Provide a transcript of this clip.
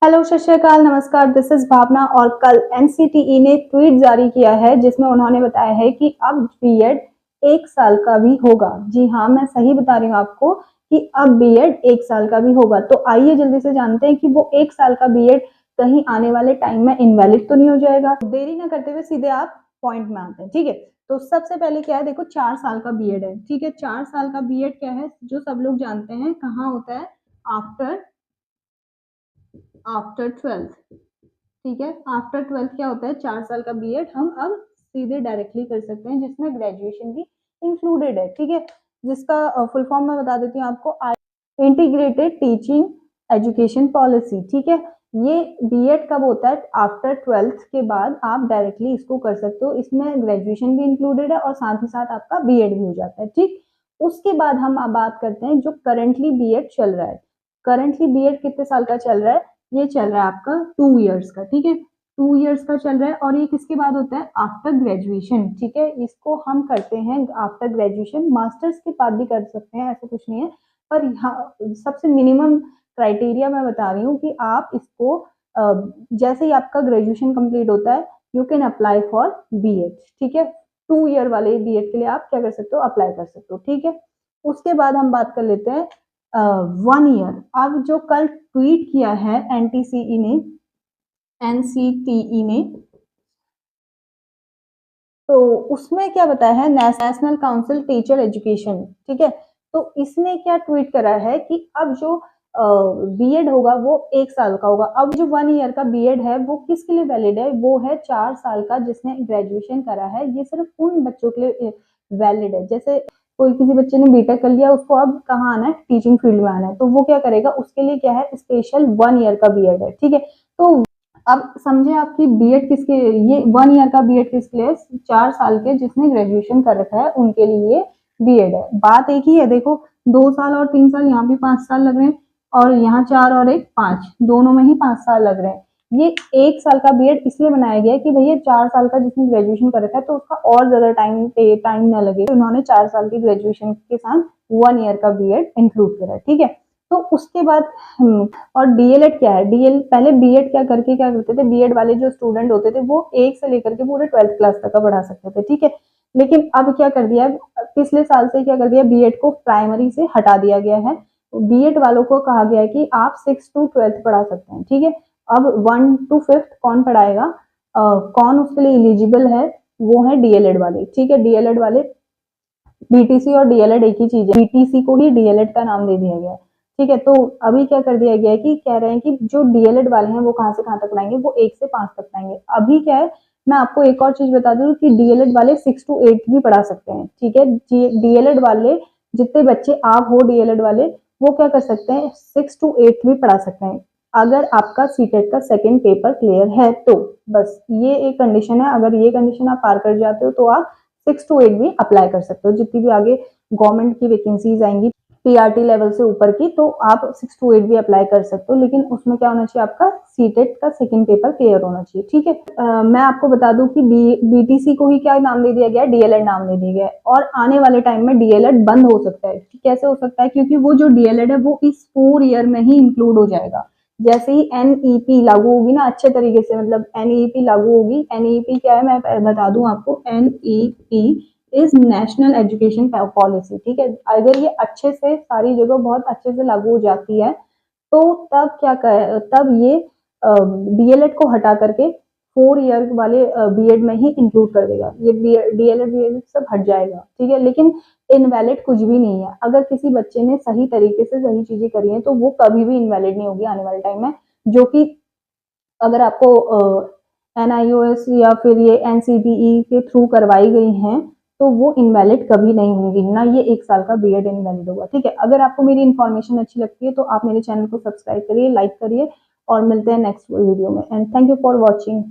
Hello, सत श्री अकाल, नमस्कार। दिस इज भावना। और कल एनसीटीई ने ट्वीट जारी किया है जिसमें उन्होंने बताया है कि अब बीएड 1 साल का भी होगा। जी हाँ, मैं सही बता रही हूँ आपको कि अब बीएड 1 साल का भी होगा। तो आइए जल्दी से जानते हैं कि वो 1 साल का बीएड कहीं आने वाले टाइम में इनवैलिड तो नहीं हो जाएगा। देरी ना करते हुए सीधे आप पॉइंट में आते हैं, ठीक है। तो सबसे पहले क्या है, देखो 4 साल का बीएड है, ठीक है। 4 साल का बीएड क्या है, जो सब लोग जानते हैं, कहाँ होता है? आफ्टर आफ्टर 12th, ठीक है। आफ्टर 12th क्या होता है? 4 साल का बीएड हम अब सीधे डायरेक्टली कर सकते हैं, जिसमें ग्रेजुएशन भी इंक्लूडेड है, ठीक है। जिसका फुल फॉर्म मैं बता देती हूँ आपको, इंटीग्रेटेड टीचिंग एजुकेशन पॉलिसी, ठीक है। ये बीएड कब होता है? आफ्टर 12th के बाद आप डायरेक्टली इसको कर सकते हो। इसमें ग्रेजुएशन भी इंक्लूडेड है और साथ ही साथ आपका बीएड भी हो जाता है, ठीक। उसके बाद हम अब बात करते हैं जो करंटली बीएड चल रहा है। करंटली बीएड कितने साल का चल रहा है? ये चल रहा है आपका 2 इयर्स का, ठीक है। 2 इयर्स का चल रहा है और ये किसके बाद होता है? आफ्टर ग्रेजुएशन, ठीक है। इसको हम करते हैं आफ्टर ग्रेजुएशन, मास्टर्स के बाद भी कर सकते हैं, ऐसा कुछ नहीं है। पर यहाँ सबसे मिनिमम क्राइटेरिया मैं बता रही हूँ कि आप इसको जैसे ही आपका ग्रेजुएशन कंप्लीट होता है, you can apply for BEd, ठीक है। 2 ईयर वाले बीएड के लिए आप क्या कर सकते हो? अप्लाई कर सकते हो, ठीक है। उसके बाद हम बात कर लेते हैं 1 ईयर। अब जो कल ट्वीट किया है एनसीटीई ने, तो उसमें क्या बताया है? नेशनल काउंसिल टीचर एजुकेशन, ठीक है। तो इसने क्या ट्वीट करा है कि अब जो बीएड होगा वो 1 साल का होगा। अब जो 1 ईयर का बीएड है वो किसके लिए वैलिड है? वो है 4 साल का जिसने ग्रेजुएशन करा है। ये सिर्फ उन बच्चों के लिए वैलिड है। जैसे कोई किसी बच्चे ने बीटेक कर लिया, उसको अब कहाँ आना है? टीचिंग फील्ड में आना है, तो वो क्या करेगा? उसके लिए क्या है? स्पेशल 1 ईयर का बीएड है, ठीक है। तो अब समझे आपकी बीएड किसके? ये 1 ईयर का बीएड किसके लिए? 4 साल के जिसने ग्रेजुएशन कर रखा है उनके लिए बीएड है। बात एक ही है, देखो 2 साल और 3 साल, यहाँ भी 5 साल लग रहे हैं, और यहाँ 4 और 1 5, दोनों में ही 5 साल लग रहे हैं। ये 1 साल का बीएड इसलिए बनाया गया है कि भैया 4 साल का जिसने ग्रेजुएशन कर रखा है तो उसका और ज्यादा टाइम ना लगे, तो उन्होंने 4 साल की ग्रेजुएशन के साथ 1 ईयर का बीएड इंक्लूड करा है, ठीक है। तो उसके बाद और डीएलएड क्या है? डीएल पहले बीएड क्या करते थे? बीएड वाले जो स्टूडेंट होते थे वो 1 से लेकर के पूरे 12th क्लास तक का पढ़ा सकते थे, ठीक है। लेकिन अब क्या कर दिया? पिछले साल से क्या कर दिया? बीएड को प्राइमरी से हटा दिया गया है। बीएड वालों को कहा गया है कि आप 6 to 12th पढ़ा सकते हैं, ठीक है। अब 1 to 5th कौन पढ़ाएगा? कौन उसके लिए एलिजिबल है? वो है डीएलएड वाले, ठीक है। डीएलएड वाले, बीटीसी और डीएलएड एक ही चीज है, बीटीसी को ही डीएलएड का नाम दे दिया गया है, ठीक है। तो अभी क्या कर दिया गया है कि कह रहे हैं कि जो डीएलएड वाले हैं वो कहाँ से कहाँ तक पढ़ाएंगे? वो 1 से 5 तक पढ़ाएंगे। अभी क्या है, मैं आपको एक और चीज बता दूं कि डीएलएड वाले 6 to 8 भी पढ़ा सकते हैं, ठीक है। डीएलएड वाले जितने बच्चे आप हो डीएलएड वाले, वो क्या कर सकते हैं? 6 to 8 भी पढ़ा सकते हैं, अगर आपका सीटेट का सेकेंड पेपर क्लियर है तो। बस ये एक कंडीशन है, अगर ये कंडीशन आप पार कर जाते हो तो आप 6 to 8 भी अप्लाई कर सकते हो। जितनी भी आगे गवर्नमेंट की वैकेंसीज आएंगी पीआरटी लेवल से ऊपर की, तो आप 6 to 8 भी अप्लाई कर सकते हो, लेकिन उसमें क्या होना चाहिए? आपका सीटेट का सेकंड पेपर क्लियर होना चाहिए, ठीक है। मैं आपको बता दूं कि बीटीसी को ही क्या नाम दे दिया गया है? डीएलएड नाम दे दिया गया है। और आने वाले टाइम में डीएलएड बंद हो सकता है। कैसे हो सकता है? क्योंकि वो जो डीएलएड है वो इस 4 ईयर में ही इंक्लूड हो जाएगा। जैसे ही एनईपी लागू होगी ना, अच्छे तरीके से, मतलब एनईपी लागू होगी। एनईपी क्या है मैं बता दूं आपको, NEP is national education policy, ठीक है। अगर ये अच्छे से सारी जगह बहुत अच्छे से लागू हो जाती है तो तब क्या कर, तब ये डीएलएड को हटा करके 4 ईयर वाले बीएड में ही इंक्लूड कर देगा। ये डीएलएड बीएड सब हट जाएगा, ठीक है। लेकिन इनवैलिड कुछ भी नहीं है। अगर किसी बच्चे ने सही तरीके से सही चीजें करी हैं तो वो कभी भी इनवैलिड नहीं होगी आने वाले टाइम में। जो कि अगर आपको एनआईओएस या फिर ये एनसीटीई के थ्रू करवाई गई हैं तो वो इनवैलिड कभी नहीं होंगी, ना ये 1 साल का बीएड इनवैलिड होगा, ठीक है। अगर आपको मेरी इन्फॉर्मेशन अच्छी लगती है तो आप मेरे चैनल को सब्सक्राइब करिए, लाइक करिए, और मिलते हैं नेक्स्ट वीडियो में। And thank you for watching.